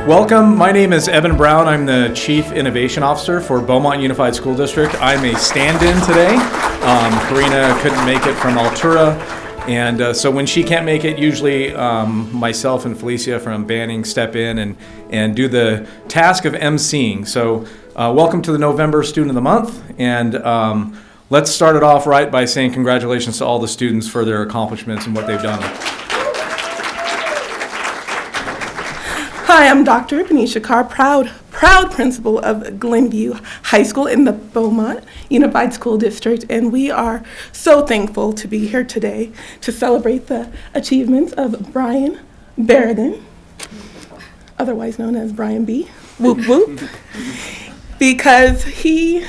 Welcome. My name is Evan Brown. I'm the Chief Innovation Officer for Beaumont Unified School District. I'm a stand-in today. Karina couldn't make it from Altura, and so when she can't make it, usually myself and Felicia from Banning step in and do the task of emceeing. So welcome to the November Student of the Month, and let's start it off right by saying congratulations to all the students for their accomplishments and what they've done. Hi, I'm Dr. Benisha Carr, proud principal of Glenview High School in the Beaumont Unified School District, and we are so thankful to be here today to celebrate the achievements of Brian Bergen, otherwise known as Brian B. Whoop whoop, because he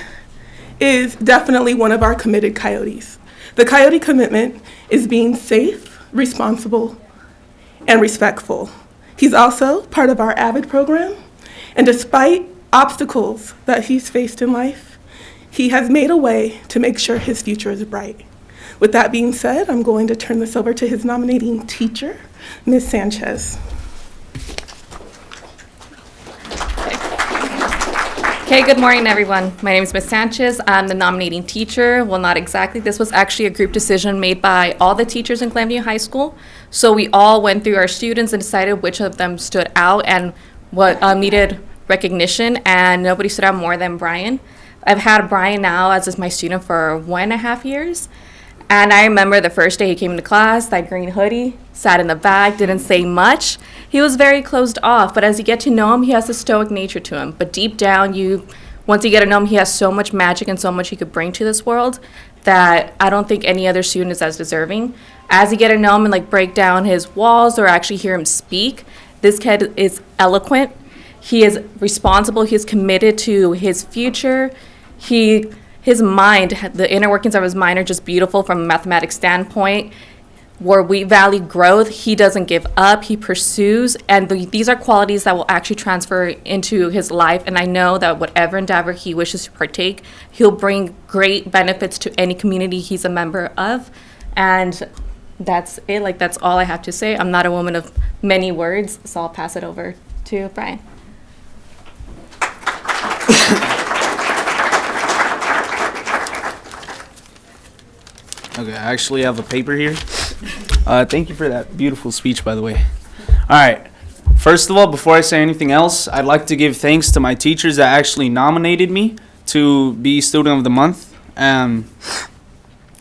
is definitely one of our committed coyotes. The coyote commitment is being safe, responsible, and respectful. He's also part of our AVID program, and despite obstacles that he's faced in life, he has made a way to make sure his future is bright. With that being said, I'm going to turn this over to his nominating teacher, Ms. Sanchez. Okay, good morning, everyone. My name is Ms. Sanchez. I'm the nominating teacher. Well, not exactly. This was actually a group decision made by all the teachers in Glenview High School. So we all went through our students and decided which of them stood out and what needed recognition, and nobody stood out more than Brian. I've had Brian now as my student for 1.5 years. And I remember the first day he came into class, that green hoodie, sat in the back, didn't say much. He was very closed off, but as you get to know him, he has a stoic nature to him. But deep down, once you get to know him, he has so much magic and so much he could bring to this world that I don't think any other student is as deserving. As you get to know him and break down his walls or actually hear him speak, this kid is eloquent. He is responsible. He is committed to his future. His mind, the inner workings of his mind are just beautiful from a mathematics standpoint. Where we value growth, he doesn't give up, he pursues, and these are qualities that will actually transfer into his life, and I know that whatever endeavor he wishes to partake, he'll bring great benefits to any community he's a member of, and that's it. That's all I have to say. I'm not a woman of many words, so I'll pass it over to Brian. Okay, I actually have a paper here. Thank you for that beautiful speech, by the way. All right. First of all, before I say anything else, I'd like to give thanks to my teachers that actually nominated me to be Student of the Month.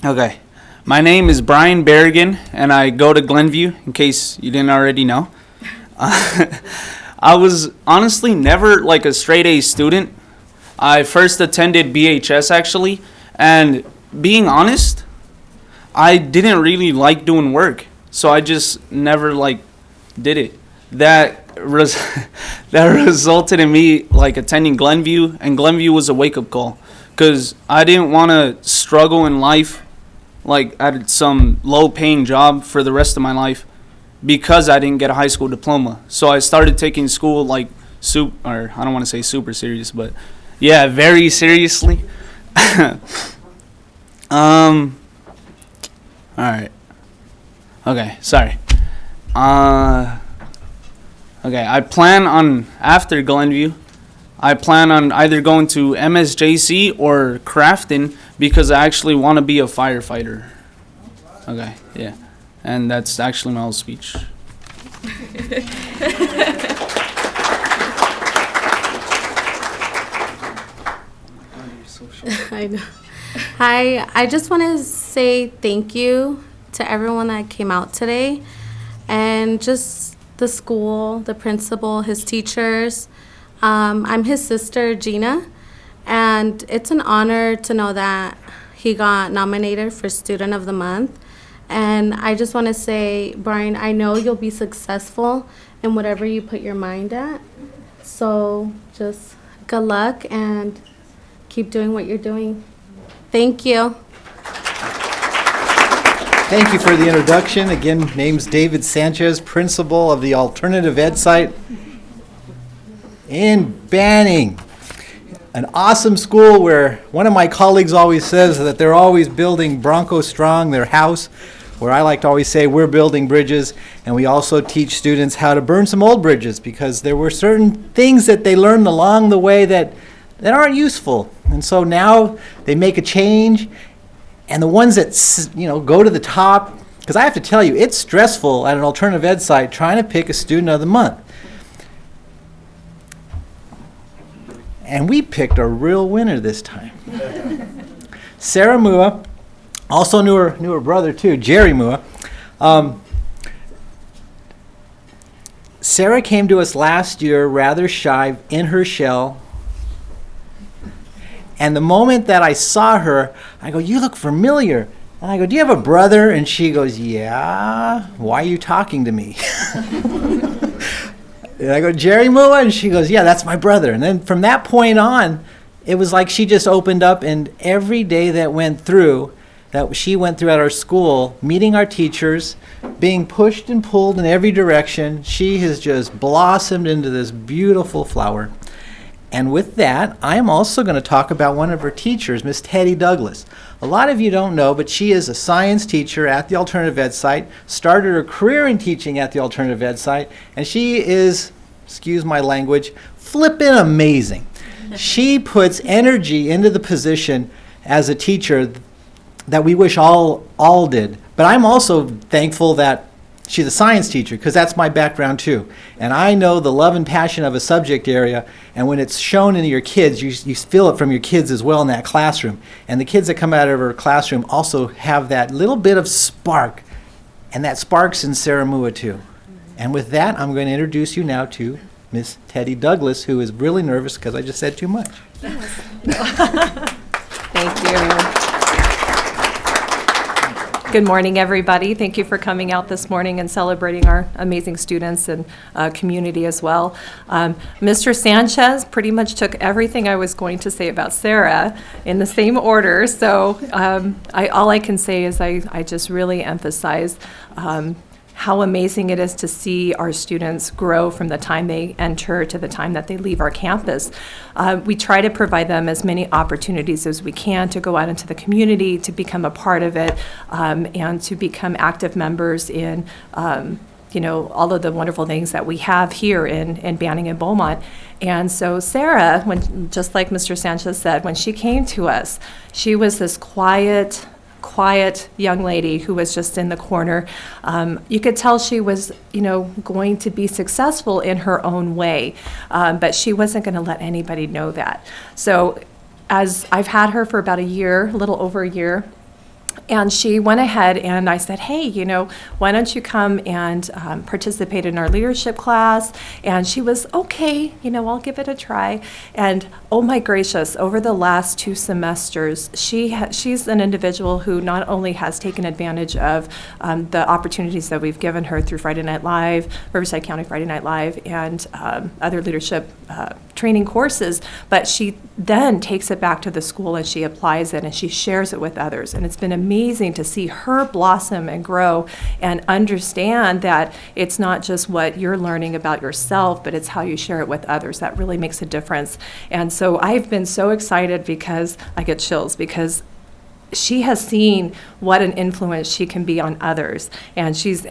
Okay. My name is Brian Bergen, and I go to Glenview, in case you didn't already know. I was honestly never a straight A student. I first attended BHS, actually, and being honest, I didn't really like doing work, so I just never did it. That resulted in me attending Glenview, and Glenview was a wake-up call, because I didn't want to struggle in life at some low-paying job for the rest of my life because I didn't get a high school diploma. So I started taking school I don't want to say super serious, but yeah, very seriously. Alright. Okay, sorry. Okay, after Glenview, I plan on either going to MSJC or Crafton because I actually want to be a firefighter. Okay, yeah. And that's actually my whole speech. I know. Hi, I just want to say thank you to everyone that came out today, and just the school, the principal, his teachers. I'm his sister, Gina, and it's an honor to know that he got nominated for Student of the Month. And I just want to say, Brian, I know you'll be successful in whatever you put your mind at. So just good luck and keep doing what you're doing. Thank you. Thank you for the introduction. Again, name's David Sanchez, principal of the Alternative Ed site in Banning. An awesome school where one of my colleagues always says that they're always building Bronco Strong, their house. where I like to always say we're building bridges, and we also teach students how to burn some old bridges, because there were certain things that they learned along the way that aren't useful. And so now they make a change, and the ones that go to the top, because I have to tell you, it's stressful at an alternative ed site trying to pick a student of the month. And we picked a real winner this time. Sarah Mooa, also knew her brother too, Jerry Mooa. Sarah came to us last year rather shy, in her shell. And the moment that I saw her, I go, "You look familiar." And I go, "Do you have a brother?" And she goes, "Yeah. Why are you talking to me?" And I go, "Jerry Mooa?" And she goes, "Yeah, that's my brother." And then from that point on, it was like she just opened up, and every day that she went through at our school, meeting our teachers, being pushed and pulled in every direction, she has just blossomed into this beautiful flower. And with that, I'm also going to talk about one of her teachers, Miss Teddy Douglas. A lot of you don't know, but she is a science teacher at the alternative ed site, started her career in teaching at the alternative ed site, and she is, excuse my language, flippin' amazing. She puts energy into the position as a teacher that we wish all did. But I'm also thankful that she's a science teacher, because that's my background too. And I know the love and passion of a subject area, and when it's shown in your kids, you feel it from your kids as well in that classroom. And the kids that come out of her classroom also have that little bit of spark, and that spark's in Sarah Mooa too. And with that, I'm going to introduce you now to Miss Teddy Douglas, who is really nervous because I just said too much. Thank you. Good morning, everybody. Thank you for coming out this morning and celebrating our amazing students and community as well. Mr. Sanchez pretty much took everything I was going to say about Sarah in the same order. So all I can say is I just really emphasize how amazing it is to see our students grow from the time they enter to the time that they leave our campus. We try to provide them as many opportunities as we can to go out into the community, to become a part of it, and to become active members in all of the wonderful things that we have here in Banning and Beaumont. And so Sarah, just like Mr. Sanchez said, when she came to us, she was this quiet young lady who was just in the corner. You could tell she was, going to be successful in her own way, but she wasn't going to let anybody know that. So as I've had her for about a little over a year, and she went ahead and I said, "Hey, why don't you come and participate in our leadership class?" And she was, "Okay, I'll give it a try." And oh my gracious, over the last 2 semesters, she's an individual who not only has taken advantage of the opportunities that we've given her through Friday Night Live, Riverside County Friday Night Live, and other leadership training courses, but she then takes it back to the school and she applies it and she shares it with others. And it's been amazing to see her blossom and grow and understand that it's not just what you're learning about yourself, but it's how you share it with others. That really makes a difference. And so I've been so excited because I get chills, because she has seen what an influence she can be on others. And she's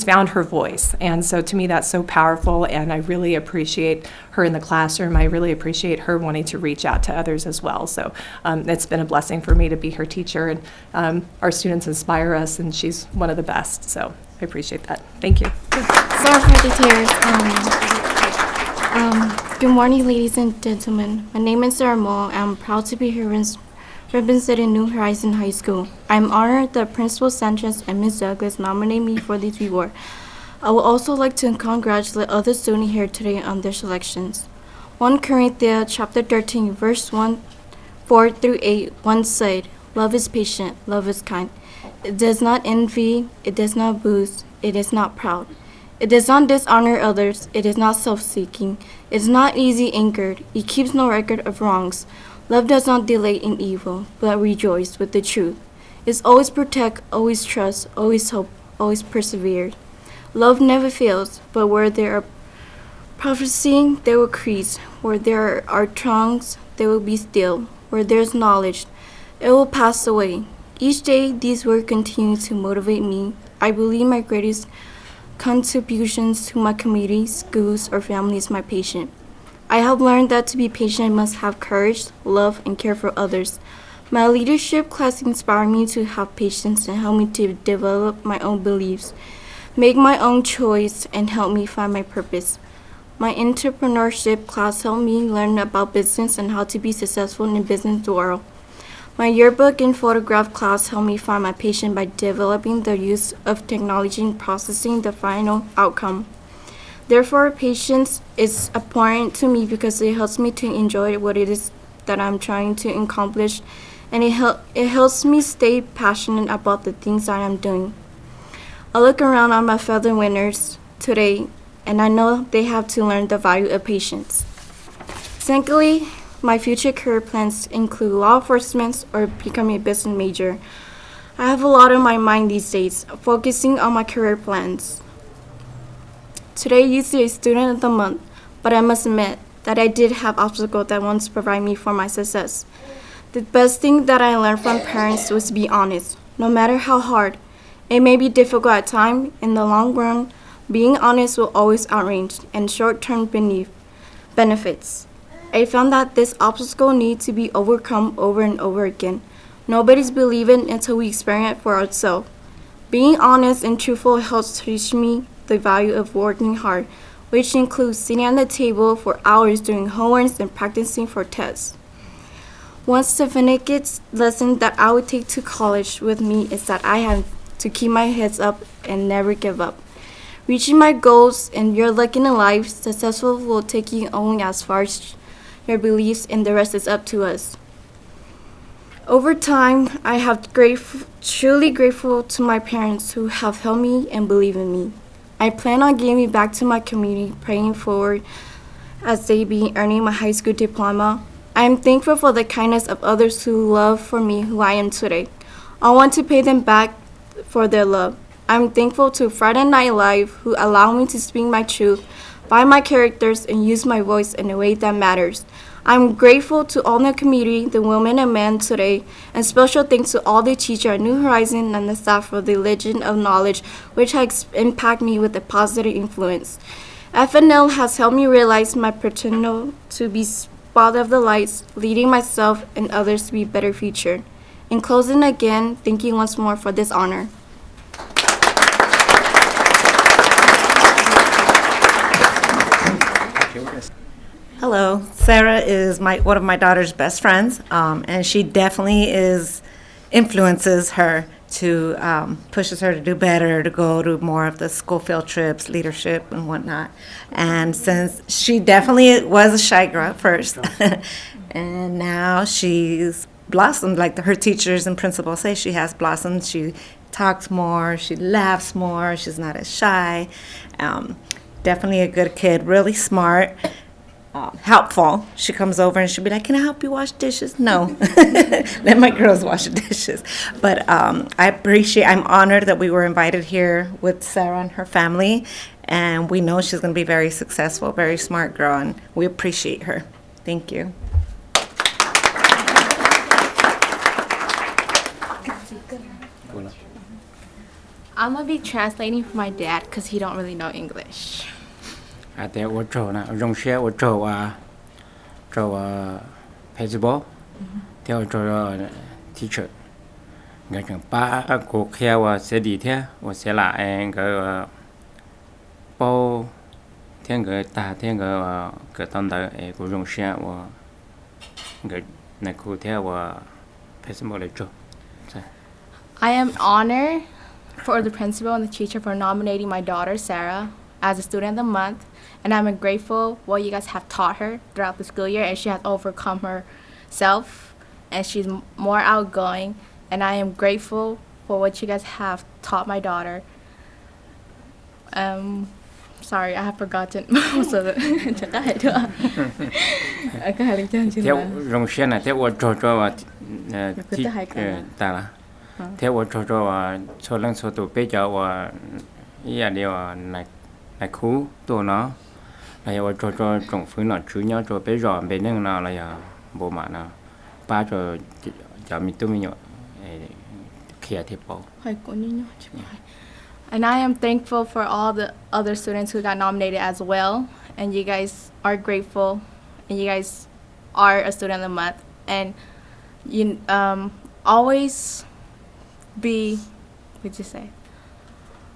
found her voice. And so to me, that's so powerful. And I really appreciate her in the classroom. I really appreciate her wanting to reach out to others as well. So it's been a blessing for me to be her teacher. And our students inspire us, and she's one of the best. So I appreciate that. Thank you. Sorry for the tears. Good morning, ladies and gentlemen. My name is Sarah Mooa. I'm proud to be here representing New Horizon High School. I'm honored that Principal Sanchez and Ms. Douglas nominated me for this reward. I would also like to congratulate other students here today on their selections. 1 Corinthians chapter 13, verse 4-8 once said, "Love is patient, love is kind. It does not envy, it does not boast, it is not proud. It does not dishonor others, it is not self-seeking, it is not easily angered, it keeps no record of wrongs. Love does not delight in evil, but rejoice with the truth. It always protect, always trust, always hope, always persevere. Love never fails, but where there are prophesying, there will increase. Where there are tongues, they will be still. Where there is knowledge, it will pass away. Each day, these words continue to motivate me. I believe my greatest contributions to my community, schools, or family is my patient. I have learned that to be patient, I must have courage, love, and care for others. My leadership class inspired me to have patience and helped me to develop my own beliefs, make my own choice, and help me find my purpose. My entrepreneurship class helped me learn about business and how to be successful in the business world. My yearbook and photograph class helped me find my passion by developing the use of technology in processing the final outcome. Therefore, patience is important to me because it helps me to enjoy what it is that I'm trying to accomplish, and it helps me stay passionate about the things that I'm doing. I look around on my fellow winners today, and I know they have to learn the value of patience. Secondly, my future career plans include law enforcement or becoming a business major. I have a lot on my mind these days, focusing on my career plans. Today used to be Student of the Month, but I must admit that I did have obstacles that once provide me for my success. The best thing that I learned from parents was to be honest, no matter how hard. It may be difficult at times. In the long run, being honest will always outrange and short-term benefits. I found that this obstacle needs to be overcome over and over again. Nobody's believing until we experience it for ourselves. Being honest and truthful helps teach me the value of working hard, which includes sitting at the table for hours doing homework and practicing for tests. One significant lesson that I would take to college with me is that I have to keep my head up and never give up. Reaching my goals and your luck in life, successful will take you only as far as your beliefs, and the rest is up to us. Over time, I have truly grateful to my parents who have helped me and believe in me. I plan on giving back to my community, praying forward as they be earning my high school diploma. I am thankful for the kindness of others who love for me who I am today. I want to pay them back for their love. I'm thankful to Friday Night Live who allow me to speak my truth, find my characters, and use my voice in a way that matters. I'm grateful to all the community, the women and men today, and special thanks to all the teachers at New Horizon and the staff for the Legion of Knowledge, which has impacted me with a positive influence. FNL has helped me realize my potential to be spot of the lights, leading myself and others to be better future. In closing again, thank you once more for this honor. Hello, Sarah is one of my daughter's best friends, and she definitely influences her to pushes her to do better, to go to more of the school field trips, leadership, and whatnot. And since she definitely was a shy girl at first, and now she's blossomed, like her teachers and principals say, she has blossomed. She talks more, she laughs more, she's not as shy. Definitely a good kid, really smart. Helpful. She comes over and she'll be like, "Can I help you wash dishes?" No, let my girls wash the dishes. But I'm honored that we were invited here with Sarah and her family, and we know she's going to be very successful, very smart girl, and we appreciate her. Thank you. I'm going to be translating for my dad because he don't really know English. Tại我做呢，用些我做Facebook，theo做 teacher， cái ba cô kia và sẽ đi theo và sẽ lại cái bao theo cái ta theo cái tận đời của dùng xe và cái này cô theo và Facebook lại cho. I am honored for the principal and the teacher for nominating my daughter Sarah as a student of the month, and I'm grateful what you guys have taught her throughout the school year, and she has overcome herself and she's more outgoing, and I am grateful for what you guys have taught my daughter. Sorry, I have forgotten most of it. Theo dùng xe này theo cho ta là theo cho số lần số tuổi bây giờ và ý điều này khuตัวเนาะlàว่าcho trồng phứ nó chứ nhau cho bây giờ bênนึงnào là bộ mà nó ba cho mình tu mình เคลียร์ที่เปา And I am thankful for all the other students who got nominated as well. And you guys are grateful. And you guys are a student of the month. And you always be, what'd you say?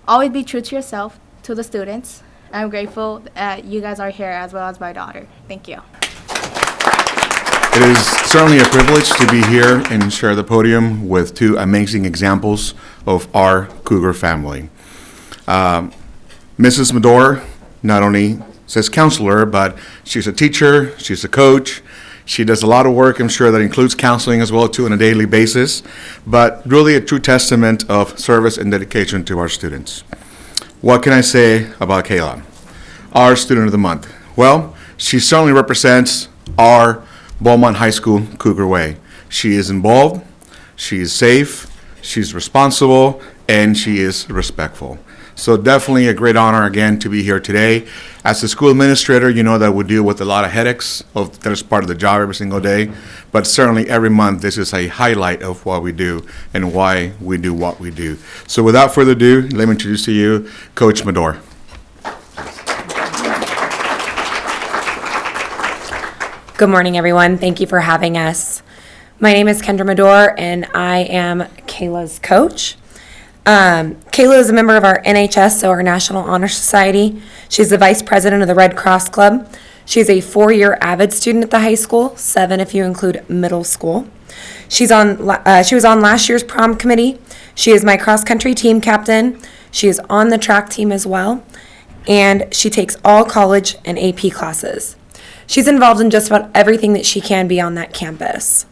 Always be true to yourself, to the students. I'm grateful that you guys are here as well as my daughter. Thank you. It is certainly a privilege to be here and share the podium with two amazing examples of our Cougar family. Mrs. Medor not only says counselor, but she's a teacher, she's a coach. She does a lot of work, I'm sure, that includes counseling as well, too, on a daily basis, but really a true testament of service and dedication to our students. What can I say about Kayla, our student of the month? Well, she certainly represents our Beaumont High School Cougar way. She is involved, she is safe, she's responsible, and she is respectful. So definitely a great honor again to be here today. As a school administrator, you know that we deal with a lot of headaches. That is part of the job every single day. But certainly every month, this is a highlight of what we do and why we do what we do. So without further ado, let me introduce to you Coach Medor. Good morning, everyone. Thank you for having us. My name is Kendra Medor, and I am Kayla's coach. Kayla is a member of our NHS, so our National Honor Society. She's the vice president of the Red Cross Club. She's a 4-year AVID student at the high school, 7 if you include middle school. She was on last year's prom committee. She is my cross-country team captain. She is on the track team as well, and she takes all college and AP classes. She's involved in just about everything that she can be on that campus.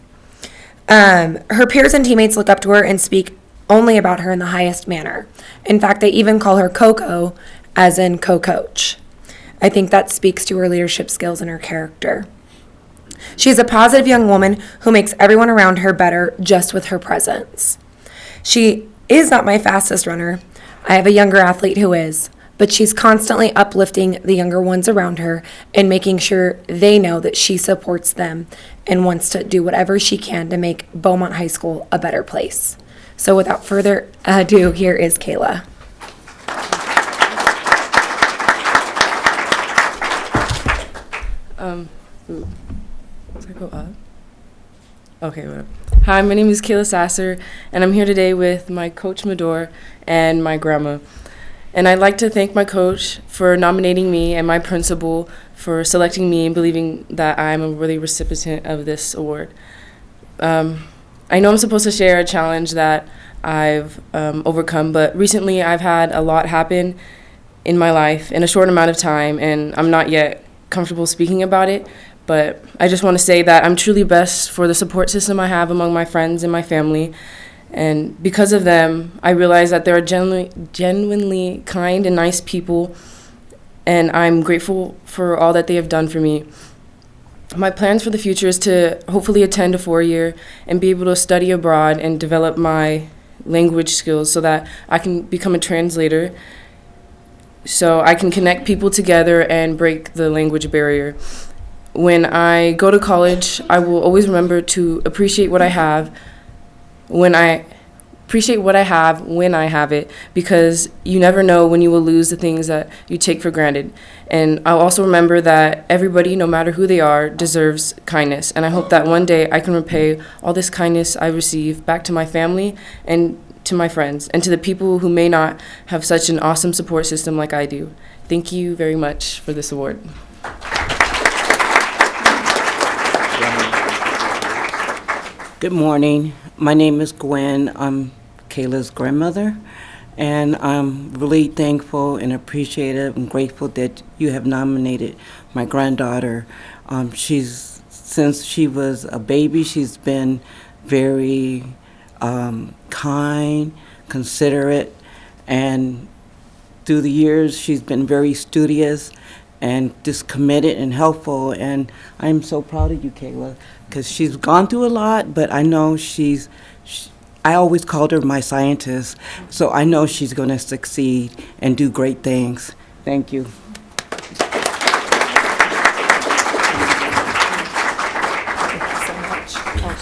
Her peers and teammates look up to her and speak only about her in the highest manner. In fact, they even call her Coco, as in co-coach. I think that speaks to her leadership skills and her character. She's a positive young woman who makes everyone around her better just with her presence. She is not my fastest runner. I have a younger athlete who is, but she's constantly uplifting the younger ones around her and making sure they know that she supports them and wants to do whatever she can to make Beaumont High School a better place. So without further ado, here is Kayla. Does I go up? Okay, whatever. Hi, my name is Kayla Sasser, and I'm here today with my coach Medor and my grandma. And I'd like to thank my coach for nominating me and my principal for selecting me and believing that I'm a worthy recipient of this award. I know I'm supposed to share a challenge that I've overcome, but recently I've had a lot happen in my life in a short amount of time, and I'm not yet comfortable speaking about it. But I just want to say that I'm truly blessed for the support system I have among my friends and my family. And because of them, I realize that they're genuinely kind and nice people, and I'm grateful for all that they have done for me. My plans for the future is to hopefully attend a 4-year and be able to study abroad and develop my language skills so that I can become a translator, so I can connect people together and break the language barrier. When I go to college, I will always remember to appreciate what I have when I have it, because you never know when you will lose the things that you take for granted. And I'll also remember that everybody, no matter who they are, deserves kindness. And I hope that one day I can repay all this kindness I receive back to my family and to my friends and to the people who may not have such an awesome support system like I do. Thank you very much for this award. Good morning. My name is Gwen. I'm Kayla's grandmother, and I'm really thankful and appreciative and grateful that you have nominated my granddaughter. Since she was a baby, she's been very kind, considerate, and through the years, she's been very studious and just committed and helpful, and I'm so proud of you, Kayla, because she's gone through a lot, but I know I always called her my scientist, so I know she's going to succeed and do great things. Thank you. Thank you so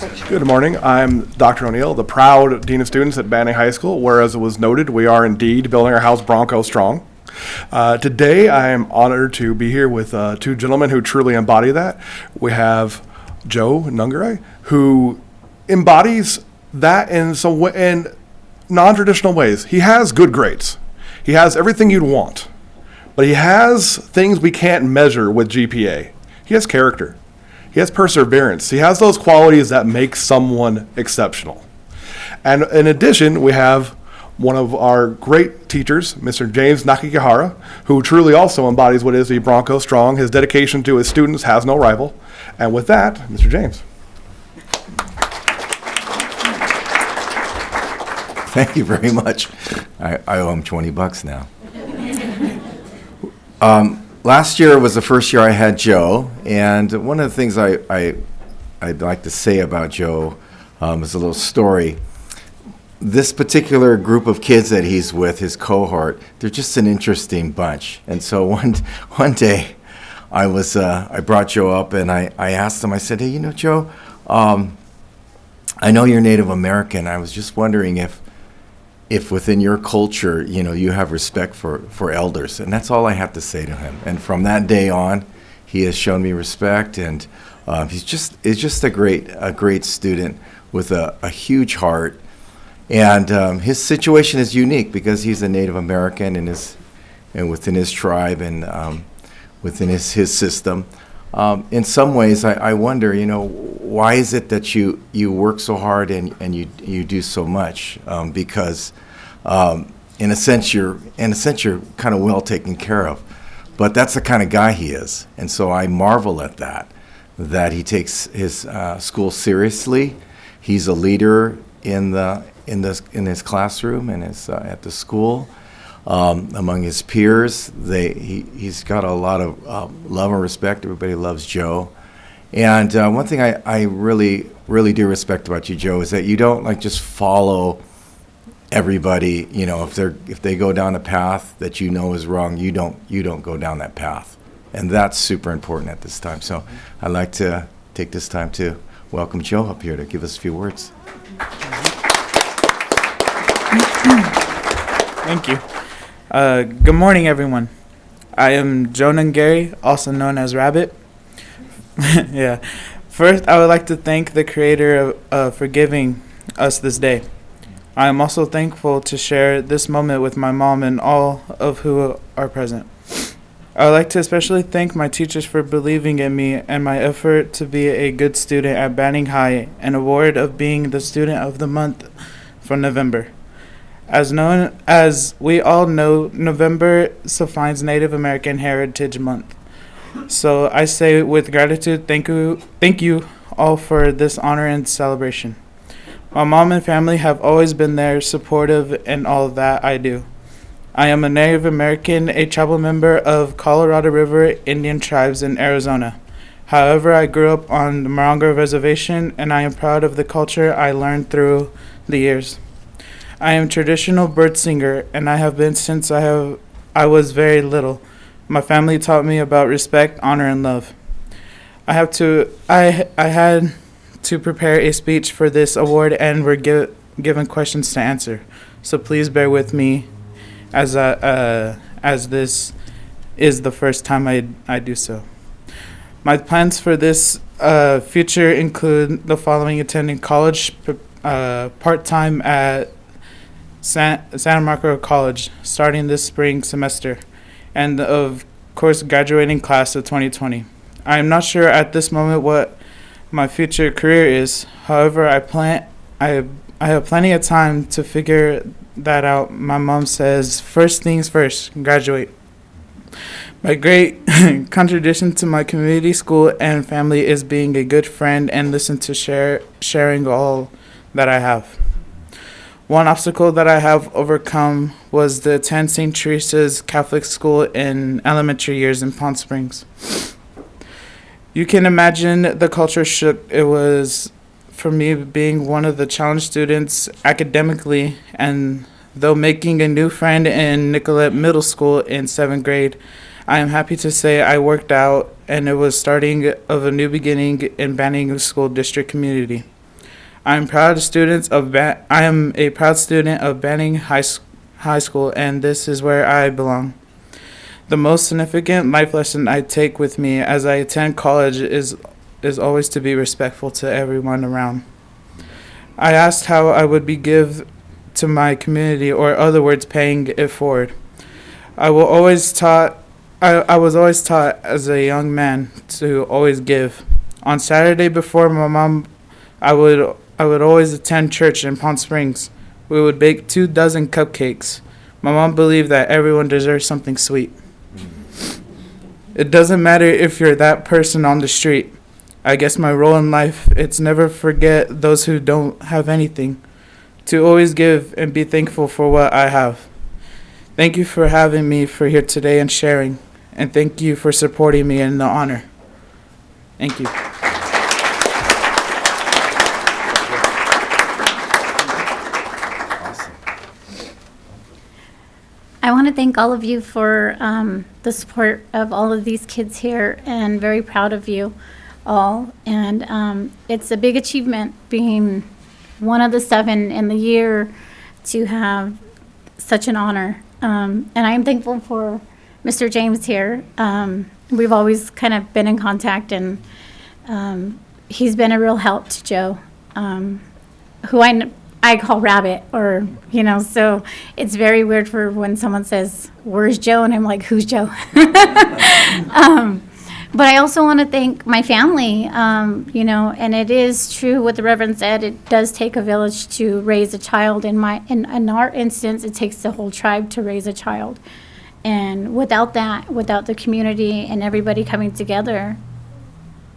much. Good morning. I'm Dr. O'Neill, the proud Dean of Students at Banning High School, where, as it was noted, we are indeed building our house Bronco strong. Today, I am honored to be here with two gentlemen who truly embody that. We have Joe Nungaray, who embodies that in non-traditional ways. He has good grades. He has everything you'd want, but he has things we can't measure with GPA. He has character. He has perseverance. He has those qualities that make someone exceptional. And in addition, we have one of our great teachers, Mr. James Nakakihara, who truly also embodies what is the Bronco strong. His dedication to his students has no rival. And with that, Mr. James. Thank you very much. I owe him $20 now. Last year was the first year I had Joe, and one of the things I'd like to say about Joe is a little story. This particular group of kids that he's with, his cohort, they're just an interesting bunch. And so one day, I brought Joe up and I asked him, I said, hey, Joe, I know you're Native American. I was just wondering if within your culture, you have respect for elders. And that's all I had to say to him. And from that day on, he has shown me respect, and he's just a great student with a huge heart. And his situation is unique because he's a Native American and within his tribe and within his system. In some ways, I wonder, why is it that you work so hard and you do so much? Because in a sense you're kind of well taken care of. But that's the kind of guy he is, and so I marvel at that he takes his school seriously. He's a leader in his classroom and at the school. Among his peers, he's got a lot of love and respect. Everybody loves Joe. And one thing I really do respect about you, Joe, is that you don't just follow everybody. If they go down a path that is wrong, you don't go down that path. And that's super important at this time. So I'd like to take this time to welcome Joe up here to give us a few words. Thank you. Good morning, everyone. I am Joe Nungary, also known as Rabbit. Yeah. First, I would like to thank the Creator for giving us this day. I am also thankful to share this moment with my mom and all of who are present. I would like to especially thank my teachers for believing in me and my effort to be a good student at Banning High, an award of being the Student of the Month for November. As we all know, November defines Native American Heritage Month. So I say with gratitude, thank you all for this honor and celebration. My mom and family have always been there, supportive in all that I do. I am a Native American, a tribal member of Colorado River Indian tribes in Arizona. However, I grew up on the Morongo Reservation, and I am proud of the culture I learned through the years. I am a traditional bird singer, and I have been since I was very little. My family taught me about respect, honor, and love. I had to prepare a speech for this award and were given questions to answer. So please bear with me as this is the first time I do so. My plans for this future include the following: attending college part-time at Santa Marco College starting this spring semester, and of course graduating class of 2020. I am not sure at this moment what my future career is. However, I have plenty of time to figure that out. My mom says first things first, graduate. My great contribution to my community, school, and family is being a good friend and listen to sharing all that I have. One obstacle that I have overcome was to attend St. Teresa's Catholic School in elementary years in Palm Springs. You can imagine the culture shock it was for me being one of the challenged students academically, and though making a new friend in Nicollet Middle School in 7th grade, I am happy to say I worked out and it was starting of a new beginning in Banning School District community. I am a proud student of Banning High School, and this is where I belong. The most significant life lesson I take with me as I attend college is always to be respectful to everyone around. I asked how I would be give to my community, or other words, paying it forward. I was always taught as a young man to always give. On Saturday before my mom, I would always attend church in Palm Springs. We would bake 24 cupcakes. My mom believed that everyone deserves something sweet. It doesn't matter if you're that person on the street. I guess my role in life, it's never forget those who don't have anything. To always give and be thankful for what I have. Thank you for having me for here today and sharing. And thank you for supporting me in the honor. Thank you. I want to thank all of you for the support of all of these kids here, and very proud of you all. And it's a big achievement being one of the 7 in the year to have such an honor. And I am thankful for Mr. James here. We've always kind of been in contact, and he's been a real help to Joe, who I call Rabbit, or, so it's very weird for when someone says, "Where's Joe?" And I'm like, "Who's Joe?" But I also want to thank my family, and it is true what the Reverend said. It does take a village to raise a child. In our instance, it takes the whole tribe to raise a child. And without that, without the community and everybody coming together,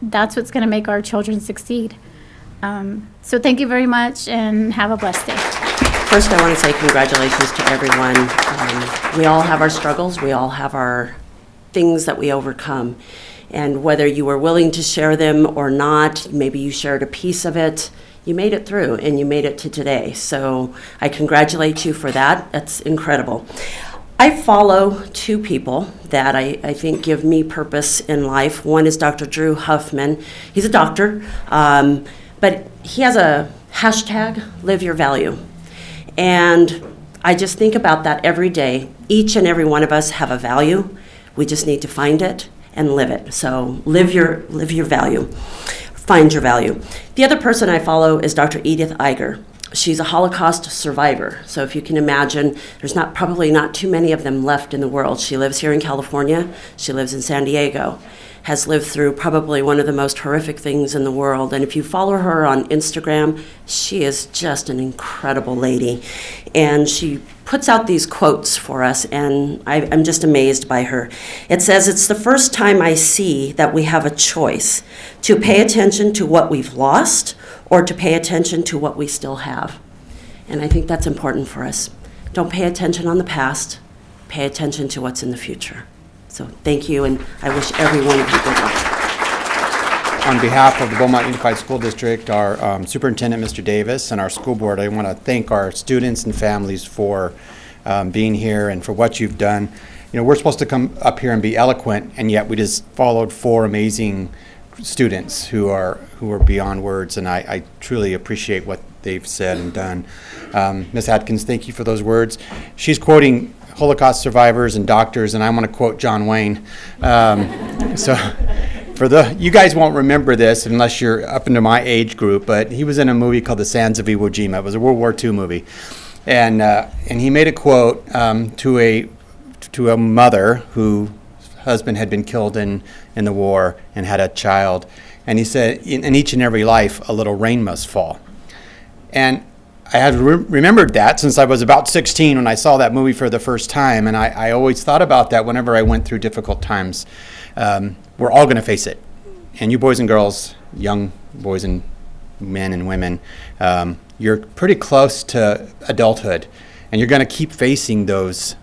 that's what's going to make our children succeed. So thank you very much, and have a blessed day. First, I want to say congratulations to everyone. We all have our struggles. We all have our things that we overcome. And whether you were willing to share them or not, maybe you shared a piece of it, you made it through and you made it to today. So I congratulate you for that. That's incredible. I follow 2 people that I think give me purpose in life. One is Dr. Drew Huffman. He's a doctor, but he has a hashtag, Live Your Value. And I just think about that every day. Each and every one of us have a value. We just need to find it and live it. So live your value. Find your value. The other person I follow is Dr. Edith Eiger. She's a Holocaust survivor. So if you can imagine, there's probably not too many of them left in the world. She lives here in California. She lives in San Diego. Has lived through probably one of the most horrific things in the world. And if you follow her on Instagram, she is just an incredible lady. And she puts out these quotes for us, and I'm just amazed by her. It says, "It's the first time I see that we have a choice to pay attention to what we've lost or to pay attention to what we still have." And I think that's important for us. Don't pay attention on the past, pay attention to what's in the future. So thank you, and I wish every one of you good luck. On behalf of the Beaumont Unified School District, our superintendent, Mr. Davis, and our school board, I want to thank our students and families for being here and for what you've done. We're supposed to come up here and be eloquent, and yet we just followed 4 amazing students who are beyond words, and I truly appreciate what they've said and done. Ms. Atkins, thank you for those words. She's quoting Holocaust survivors and doctors, and I want to quote John Wayne. You guys won't remember this unless you're up into my age group, but he was in a movie called The Sands of Iwo Jima. It was a World War II movie, and he made a quote to a mother whose husband had been killed in the war and had a child, and he said, "In each and every life, a little rain must fall." And I had remembered that since I was about 16 when I saw that movie for the first time, and I always thought about that whenever I went through difficult times. We're all going to face it. And you boys and girls, young boys and men and women, you're pretty close to adulthood, and you're going to keep facing those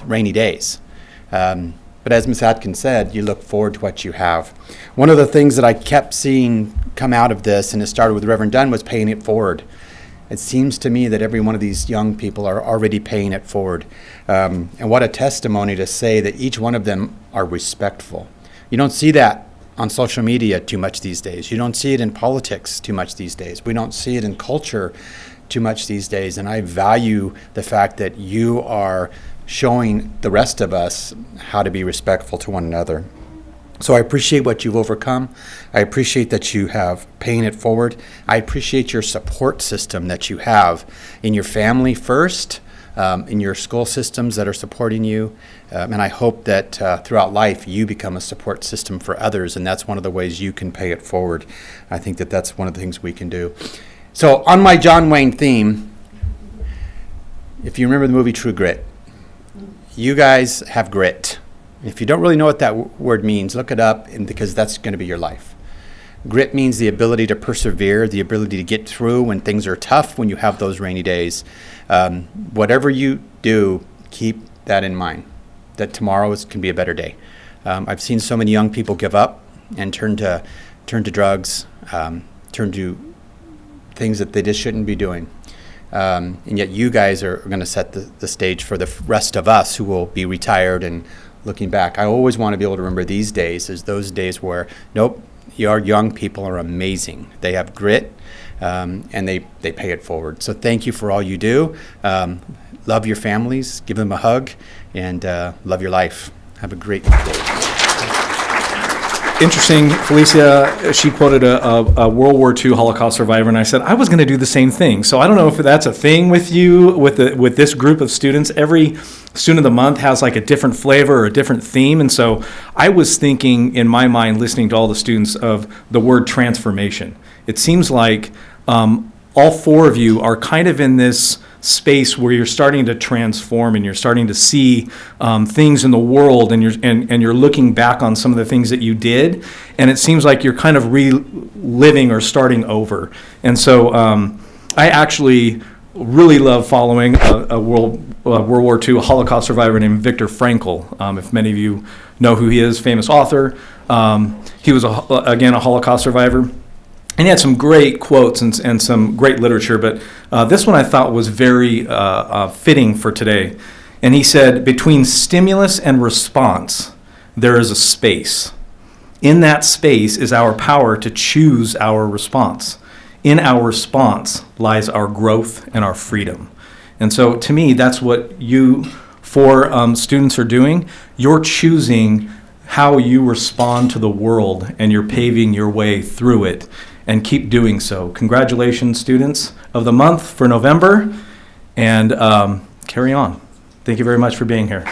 rainy days. But as Ms. Atkins said, you look forward to what you have. One of the things that I kept seeing come out of this, and it started with Reverend Dunn, was paying it forward. It seems to me that every one of these young people are already paying it forward. And what a testimony to say that each one of them are respectful. You don't see that on social media too much these days. You don't see it in politics too much these days. We don't see it in culture too much these days. And I value the fact that you are showing the rest of us how to be respectful to one another. So I appreciate what you've overcome. I appreciate that you have paying it forward. I appreciate your support system that you have in your family first, in your school systems that are supporting you. And I hope that throughout life you become a support system for others, and that's one of the ways you can pay it forward. I think that that's one of the things we can do. So on my John Wayne theme, if you remember the movie True Grit, you guys have grit. If you don't really know what that word means, look it up, because that's going to be your life. Grit means the ability to persevere, the ability to get through when things are tough, when you have those rainy days. Whatever you do, keep that in mind, that tomorrow can be a better day. I've seen so many young people give up and turn to drugs, turn to things that they just shouldn't be doing. And yet you guys are going to set the stage for the rest of us who will be retired and looking back. I always want to be able to remember these days as those days where, nope, your young people are amazing. They have grit, and they pay it forward. So thank you for all you do. Love your families, give them a hug, and love your life. Have a great day. Interesting, Felicia, she quoted a World War II Holocaust survivor, and I said, I was going to do the same thing. So I don't know if that's a thing with you, with this group of students. Every student of the month has like a different flavor or a different theme. And so I was thinking in my mind, listening to all the students, of the word transformation. It seems like all four of you are kind of in this space where you're starting to transform and you're starting to see things in the world, and you're looking back on some of the things that you did, and it seems like you're kind of reliving or starting over. And so I actually really love following a World War II Holocaust survivor named Viktor Frankl. If many of you know who he is, famous author. He was again a Holocaust survivor. And he had some great quotes and some great literature, but this one I thought was very fitting for today. And he said, between stimulus and response, there is a space. In that space is our power to choose our response. In our response lies our growth and our freedom. And so to me, that's what you four students are doing. You're choosing how you respond to the world, and you're paving your way through it. And keep doing so. Congratulations, students of the month for November, and carry on. Thank you very much for being here.